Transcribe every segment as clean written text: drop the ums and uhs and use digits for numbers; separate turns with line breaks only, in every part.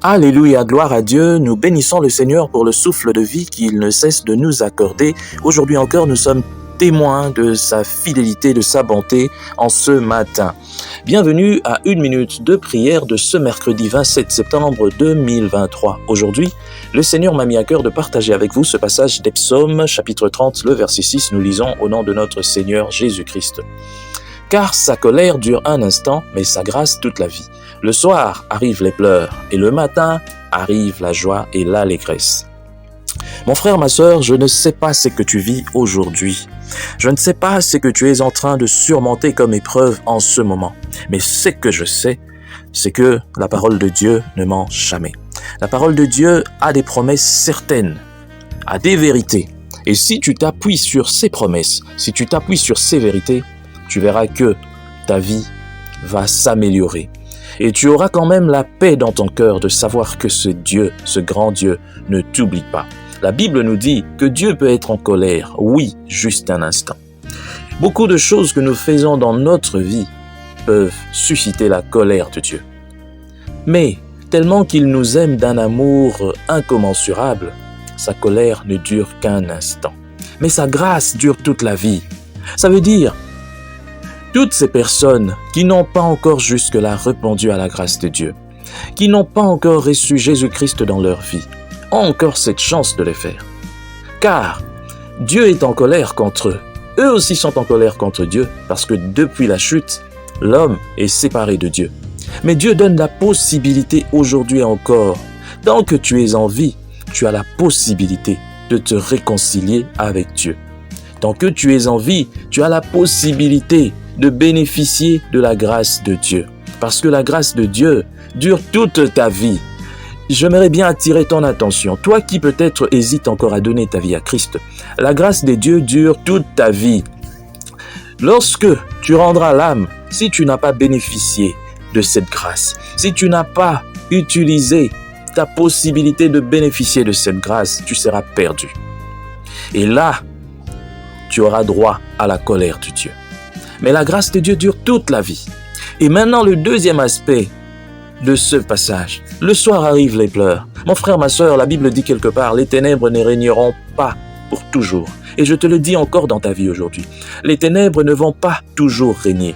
Alléluia, gloire à Dieu, nous bénissons le Seigneur pour le souffle de vie qu'il ne cesse de nous accorder. Aujourd'hui encore, nous sommes témoins de sa fidélité, de sa bonté en ce matin. Bienvenue à 1 minute de prière de ce mercredi 27 septembre 2023. Aujourd'hui, le Seigneur m'a mis à cœur de partager avec vous ce passage des Psaumes, chapitre 30, le verset 6, nous lisons au nom de notre Seigneur Jésus-Christ. Car sa colère dure un instant, mais sa grâce toute la vie. Le soir arrivent les pleurs, et le matin arrive la joie et l'allégresse. Mon frère, ma sœur, je ne sais pas ce que tu vis aujourd'hui. Je ne sais pas ce que tu es en train de surmonter comme épreuve en ce moment. Mais ce que je sais, c'est que la parole de Dieu ne ment jamais. La parole de Dieu a des promesses certaines, a des vérités. Et si tu t'appuies sur ces promesses, si tu t'appuies sur ces vérités, tu verras que ta vie va s'améliorer. Et tu auras quand même la paix dans ton cœur de savoir que ce Dieu, ce grand Dieu, ne t'oublie pas. La Bible nous dit que Dieu peut être en colère, oui, juste un instant. Beaucoup de choses que nous faisons dans notre vie peuvent susciter la colère de Dieu. Mais tellement qu'il nous aime d'un amour incommensurable, sa colère ne dure qu'un instant. Mais sa grâce dure toute la vie. Ça veut dire toutes ces personnes qui n'ont pas encore jusque-là répondu à la grâce de Dieu, qui n'ont pas encore reçu Jésus-Christ dans leur vie, ont encore cette chance de le faire. Car Dieu est en colère contre eux. Eux aussi sont en colère contre Dieu parce que depuis la chute, l'homme est séparé de Dieu. Mais Dieu donne la possibilité aujourd'hui encore. Tant que tu es en vie, tu as la possibilité de te réconcilier avec Dieu. Tant que tu es en vie, tu as la possibilité de bénéficier de la grâce de Dieu. Parce que la grâce de Dieu dure toute ta vie. J'aimerais bien attirer ton attention. Toi qui peut-être hésites encore à donner ta vie à Christ, la grâce de Dieu dure toute ta vie. Lorsque tu rendras l'âme, si tu n'as pas bénéficié de cette grâce, si tu n'as pas utilisé ta possibilité de bénéficier de cette grâce, tu seras perdu. Et là, tu auras droit à la colère de Dieu. Mais la grâce de Dieu dure toute la vie. Et maintenant, le deuxième aspect de ce passage. Le soir arrivent les pleurs. Mon frère, ma sœur, la Bible dit quelque part, les ténèbres ne régneront pas pour toujours. Et je te le dis encore dans ta vie aujourd'hui. Les ténèbres ne vont pas toujours régner.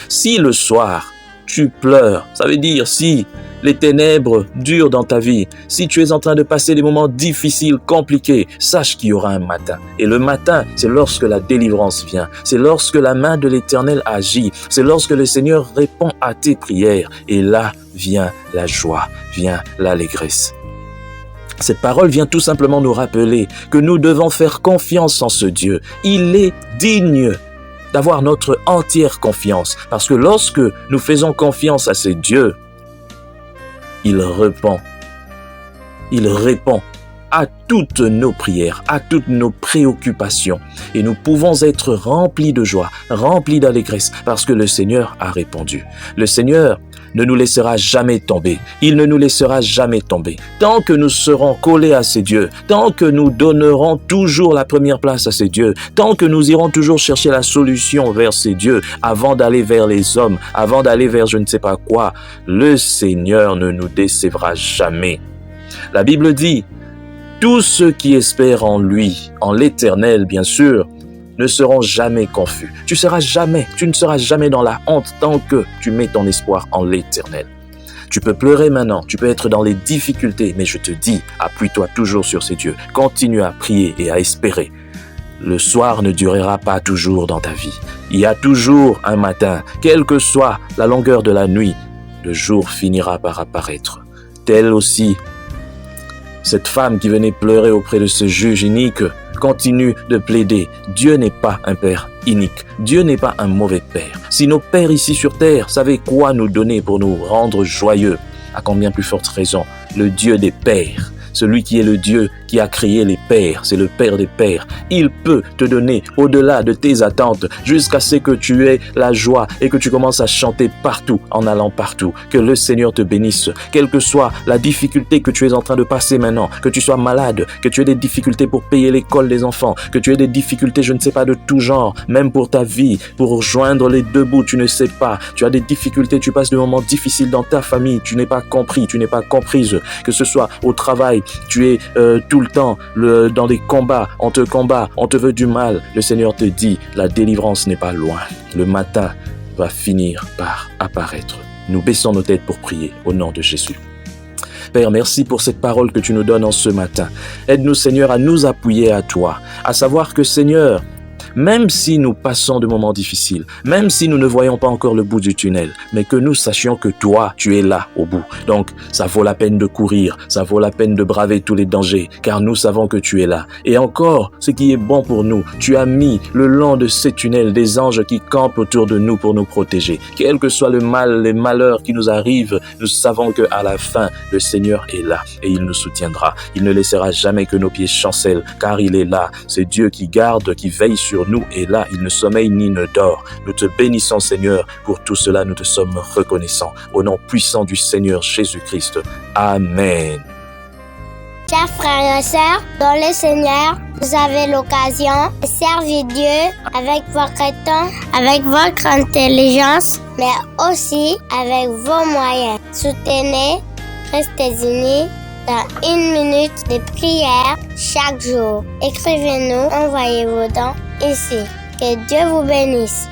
Si le soir, tu pleures, ça veut dire si les ténèbres durent dans ta vie, si tu es en train de passer des moments difficiles, compliqués, sache qu'il y aura un matin. Et le matin, c'est lorsque la délivrance vient. C'est lorsque la main de l'Éternel agit. C'est lorsque le Seigneur répond à tes prières. Et là vient la joie, vient l'allégresse. Cette parole vient tout simplement nous rappeler que nous devons faire confiance en ce Dieu. Il est digne d'avoir notre entière confiance. Parce que lorsque nous faisons confiance à ce Dieu, il répond à toutes nos prières, à toutes nos préoccupations. Et nous pouvons être remplis de joie, remplis d'allégresse, parce que le Seigneur a répondu. Le Seigneur ne nous laissera jamais tomber. Il ne nous laissera jamais tomber. Tant que nous serons collés à ces dieux, tant que nous donnerons toujours la première place à ces dieux, tant que nous irons toujours chercher la solution vers ces dieux, avant d'aller vers les hommes, avant d'aller vers je ne sais pas quoi, le Seigneur ne nous décevra jamais. La Bible dit, tous ceux qui espèrent en lui, en l'Éternel bien sûr, ne seront jamais confus. Tu ne seras jamais dans la honte tant que tu mets ton espoir en l'Éternel. Tu peux pleurer maintenant, tu peux être dans les difficultés, mais je te dis, appuie-toi toujours sur ces dieux. Continue à prier et à espérer. Le soir ne durera pas toujours dans ta vie. Il y a toujours un matin, quelle que soit la longueur de la nuit, le jour finira par apparaître. Telle aussi, cette femme qui venait pleurer auprès de ce juge inique continue de plaider. Dieu n'est pas un père inique. Dieu n'est pas un mauvais père. Si nos pères ici sur terre savaient quoi nous donner pour nous rendre joyeux, à combien plus forte raison, le Dieu des pères celui qui est le Dieu qui a créé les pères, c'est le Père des pères. Il peut te donner au-delà de tes attentes jusqu'à ce que tu aies la joie et que tu commences à chanter partout, en allant partout. Que le Seigneur te bénisse, quelle que soit la difficulté que tu es en train de passer maintenant, que tu sois malade, que tu aies des difficultés pour payer l'école des enfants, que tu aies des difficultés, je ne sais pas, de tout genre, même pour ta vie, pour joindre les deux bouts, tu ne sais pas, tu as des difficultés, tu passes des moments difficiles dans ta famille, tu n'es pas compris, tu n'es pas comprise, que ce soit au travail, tu es tout le temps dans des combats, on te veut du mal. Le Seigneur te dit, la délivrance n'est pas loin. Le matin va finir par apparaître. Nous baissons nos têtes pour prier au nom de Jésus. Père, merci pour cette parole que tu nous donnes en ce matin. Aide-nous, Seigneur, à nous appuyer à toi, à savoir que, Seigneur, même si nous passons de moments difficiles, même si nous ne voyons pas encore le bout du tunnel, mais que nous sachions que toi, tu es là au bout. Donc, ça vaut la peine de courir, ça vaut la peine de braver tous les dangers, car nous savons que tu es là. Et encore, ce qui est bon pour nous, tu as mis le long de ces tunnels des anges qui campent autour de nous pour nous protéger. Quel que soit le mal, les malheurs qui nous arrivent, nous savons qu'à la fin, le Seigneur est là et il nous soutiendra. Il ne laissera jamais que nos pieds chancellent, car il est là. C'est Dieu qui garde, qui veille sur nous et là, il ne sommeille ni ne dort. Nous te bénissons, Seigneur. Pour tout cela, nous te sommes reconnaissants. Au nom puissant du Seigneur Jésus-Christ. Amen.
Chers frères et sœurs, dans le Seigneur, vous avez l'occasion de servir Dieu avec votre temps, avec votre intelligence, mais aussi avec vos moyens. Soutenez, restez unis dans 1 minute de prière chaque jour. Écrivez-nous, envoyez vos dons ici. Que Dieu vous bénisse.